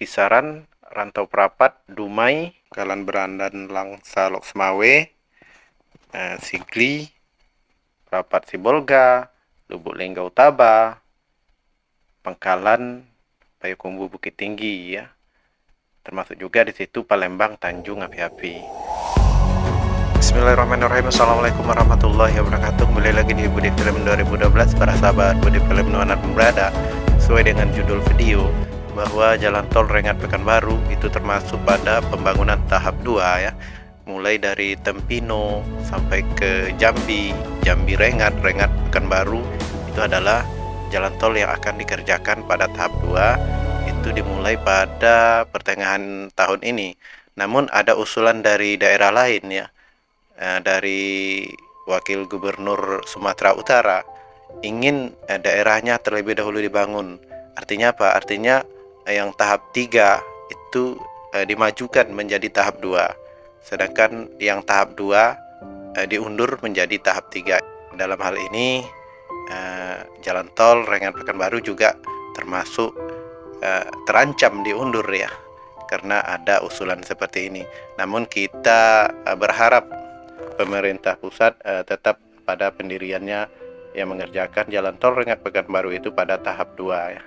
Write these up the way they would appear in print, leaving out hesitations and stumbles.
Kisaran, Rantau Prapat, Dumai, Galan Berandan, Langsa, Lok Semawe, Sigli, Prapat Sibolga, Lubuk Linggau Taba, Pangkalan, Payakumbuh Bukit Tinggi ya. Termasuk juga di situ Palembang, Tanjung, Api-Api. Bismillahirrahmanirrahim. Assalamualaikum warahmatullahi wabarakatuh. Kembali lagi di Budi Film 2012. Para sahabat Budi Film dimanapun berada, sesuai dengan judul video bahwa jalan tol Rengat Pekanbaru itu termasuk pada pembangunan tahap 2 ya. Mulai dari Tempino sampai ke Jambi, Jambi Rengat, Rengat Pekanbaru itu adalah jalan tol yang akan dikerjakan pada tahap 2. Itu dimulai pada pertengahan tahun ini. Namun ada usulan dari daerah lain ya, dari Wakil Gubernur Sumatera Utara ingin daerahnya terlebih dahulu dibangun. Artinya apa? Artinya yang tahap 3 itu dimajukan menjadi tahap 2. Sedangkan yang tahap 2 diundur menjadi tahap 3. Dalam hal ini jalan tol Rengat Pekanbaru juga termasuk terancam diundur ya, karena ada usulan seperti ini. Namun kita berharap pemerintah pusat tetap pada pendiriannya yang mengerjakan jalan tol Rengat Pekanbaru itu pada tahap 2 ya.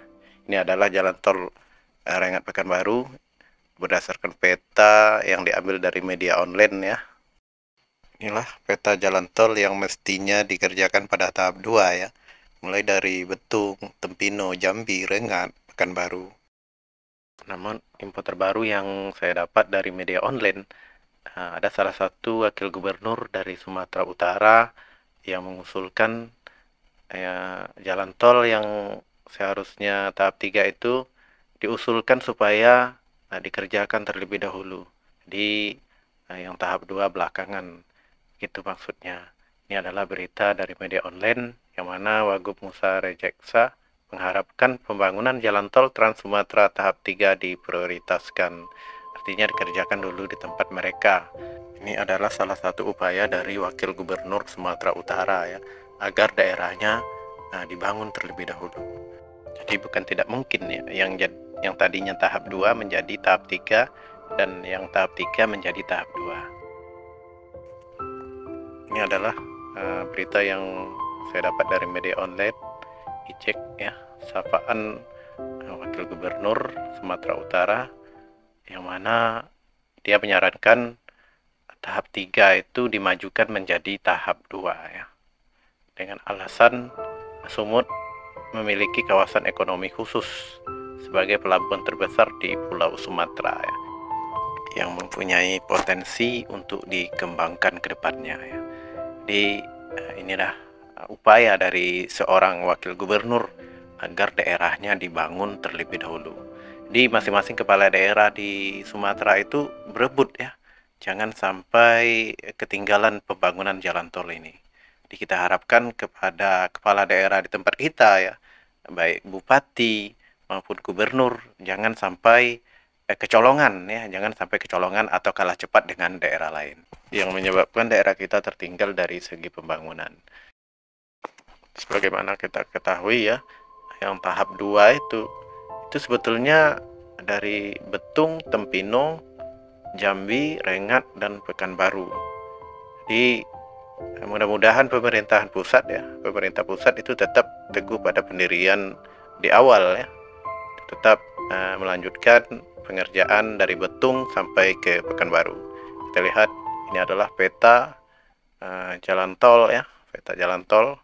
Ini adalah jalan tol Rengat Pekanbaru berdasarkan peta yang diambil dari media online ya. Inilah peta jalan tol yang mestinya dikerjakan pada tahap 2 ya. Mulai dari Betung, Tempino, Jambi, Rengat, Pekanbaru. Namun info terbaru yang saya dapat dari media online, ada salah satu wakil gubernur dari Sumatera Utara yang mengusulkan jalan tol yang seharusnya tahap 3 itu diusulkan supaya dikerjakan terlebih dahulu. Jadi yang tahap 2 belakangan. Gitu maksudnya. Ini adalah berita dari media online yang mana Wagub Musa Rejeksa mengharapkan pembangunan jalan tol Trans Sumatera tahap 3 diprioritaskan. Artinya dikerjakan dulu di tempat mereka. Ini adalah salah satu upaya dari Wakil Gubernur Sumatera Utara ya, agar daerahnya dibangun terlebih dahulu. Jadi bukan tidak mungkin ya, yang tadinya tahap 2 menjadi tahap 3 dan yang tahap 3 menjadi tahap 2. Ini adalah berita yang saya dapat dari media online, dicek ya, sapaan Wakil Gubernur Sumatera Utara yang mana dia menyarankan tahap 3 itu dimajukan menjadi tahap 2 ya. Dengan alasan Sumut memiliki kawasan ekonomi khusus sebagai pelabuhan terbesar di Pulau Sumatera ya, yang mempunyai potensi untuk dikembangkan ke depannya ya. Jadi inilah upaya dari seorang wakil gubernur agar daerahnya dibangun terlebih dahulu. Di masing-masing kepala daerah di Sumatera itu berebut ya, jangan sampai ketinggalan pembangunan jalan tol ini. Jadi kita harapkan kepada kepala daerah di tempat kita ya, baik bupati maupun gubernur, jangan sampai kecolongan ya, jangan sampai kecolongan atau kalah cepat dengan daerah lain yang menyebabkan daerah kita tertinggal dari segi pembangunan. Sebagaimana kita ketahui ya, yang tahap 2 itu sebetulnya dari Betung, Tempino, Jambi, Rengat, dan Pekanbaru. Jadi mudah-mudahan pemerintah pusat itu tetap teguh pada pendirian di awal ya, tetap melanjutkan pengerjaan dari Betung sampai ke Pekanbaru. Kita lihat ini adalah peta jalan tol ya, peta jalan tol.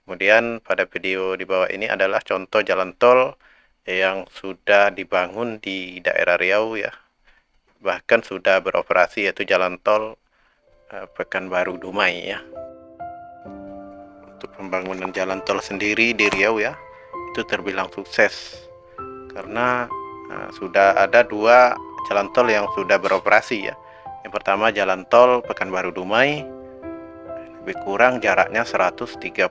Kemudian pada video di bawah ini adalah contoh jalan tol yang sudah dibangun di daerah Riau ya, bahkan sudah beroperasi, yaitu jalan tol Pekanbaru Dumai ya. Untuk pembangunan jalan tol sendiri di Riau ya, itu terbilang sukses karena sudah ada 2 jalan tol yang sudah beroperasi ya. Yang pertama jalan tol Pekanbaru Dumai, lebih kurang jaraknya 131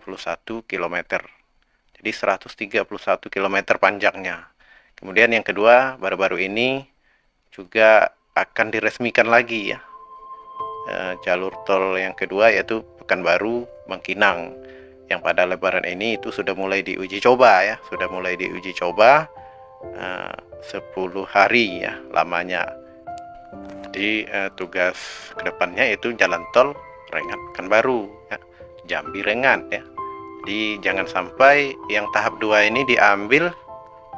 km. Jadi 131 km panjangnya. Kemudian yang kedua, baru-baru ini juga akan diresmikan lagi ya, jalur tol yang kedua, yaitu Pekanbaru Bangkinang, yang pada lebaran ini itu sudah mulai diuji coba ya, 10 hari ya lamanya. Jadi tugas kedepannya itu jalan tol Rengat Pekanbaru ya, Jambi Rengat ya. Jadi jangan sampai yang tahap 2 ini diambil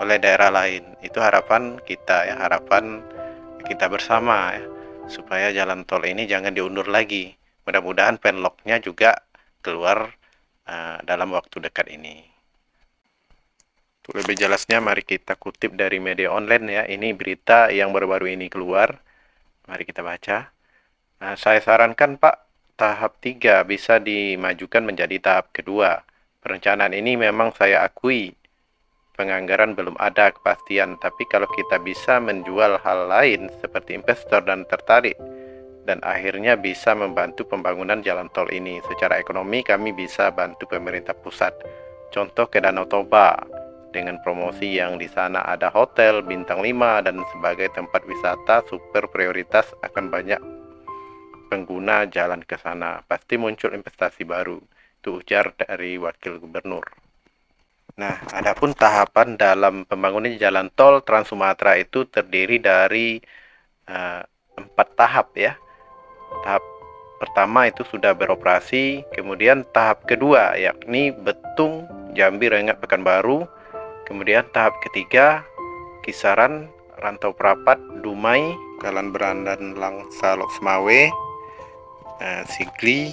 oleh daerah lain. Itu harapan kita ya, harapan kita bersama ya, supaya jalan tol ini jangan diundur lagi. Mudah-mudahan penloknya juga keluar dalam waktu dekat ini. Untuk lebih jelasnya mari kita kutip dari media online ya. Ini berita yang baru-baru ini keluar. Mari kita baca. Saya sarankan Pak, tahap 3 bisa dimajukan menjadi tahap kedua. Perencanaan ini memang saya akui penganggaran belum ada kepastian, tapi kalau kita bisa menjual hal lain seperti investor dan tertarik dan akhirnya bisa membantu pembangunan jalan tol ini. Secara ekonomi kami bisa bantu pemerintah pusat. Contoh ke Danau Toba dengan promosi yang di sana ada hotel bintang 5 dan sebagai tempat wisata super prioritas akan banyak pengguna jalan ke sana. Pasti muncul investasi baru. Itu ujar dari Wakil Gubernur. Nah, adapun tahapan dalam pembangunan jalan tol Trans Sumatera itu terdiri dari 4 tahap ya. Tahap pertama itu sudah beroperasi, kemudian tahap kedua yakni Betung, Jambi, Rengat, Pekanbaru, kemudian tahap ketiga kisaran Rantau Prapat, Dumai, Kalan Berandan, Langsa, Lok Semawe, Sigli.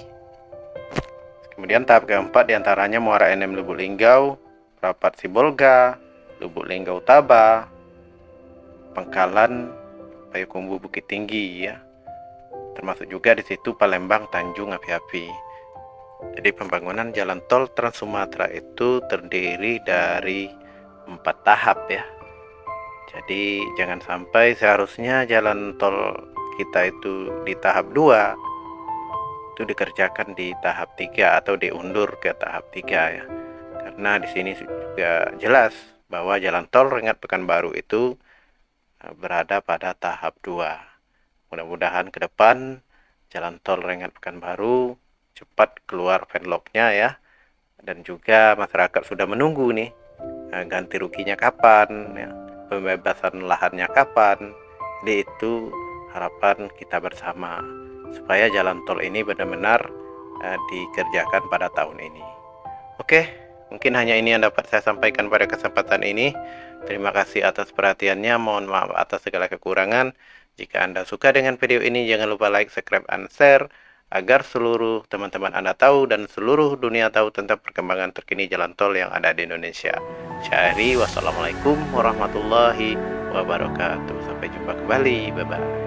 Kemudian tahap keempat diantaranya Muara Enem, Lubuk Linggau, Prapat Sibolga, Lubuk Linggau Taba, Pangkalan, Payakumbuh Bukit Tinggi ya. Termasuk juga di situ Palembang, Tanjung, Api-Api. Jadi pembangunan jalan tol Trans Sumatera itu terdiri dari 4 tahap ya. Jadi jangan sampai seharusnya jalan tol kita itu di tahap 2 itu dikerjakan di tahap 3 atau diundur ke tahap 3 ya. Karena di sini juga jelas bahwa jalan tol Rengat Pekanbaru itu berada pada tahap 2. Mudah-mudahan ke depan jalan tol Rengat Pekanbaru cepat keluar penloknya ya. Dan juga masyarakat sudah menunggu nih ganti ruginya kapan ya, pembebasan lahannya kapan. Jadi itu harapan kita bersama supaya jalan tol ini benar-benar dikerjakan pada tahun ini. Oke, mungkin hanya ini yang dapat saya sampaikan pada kesempatan ini. Terima kasih atas perhatiannya. Mohon maaf atas segala kekurangan. Jika Anda suka dengan video ini, jangan lupa like, subscribe, and share agar seluruh teman-teman Anda tahu dan seluruh dunia tahu tentang perkembangan terkini jalan tol yang ada di Indonesia. Syahri, wassalamualaikum warahmatullahi wabarakatuh. Sampai jumpa kembali. Bye-bye.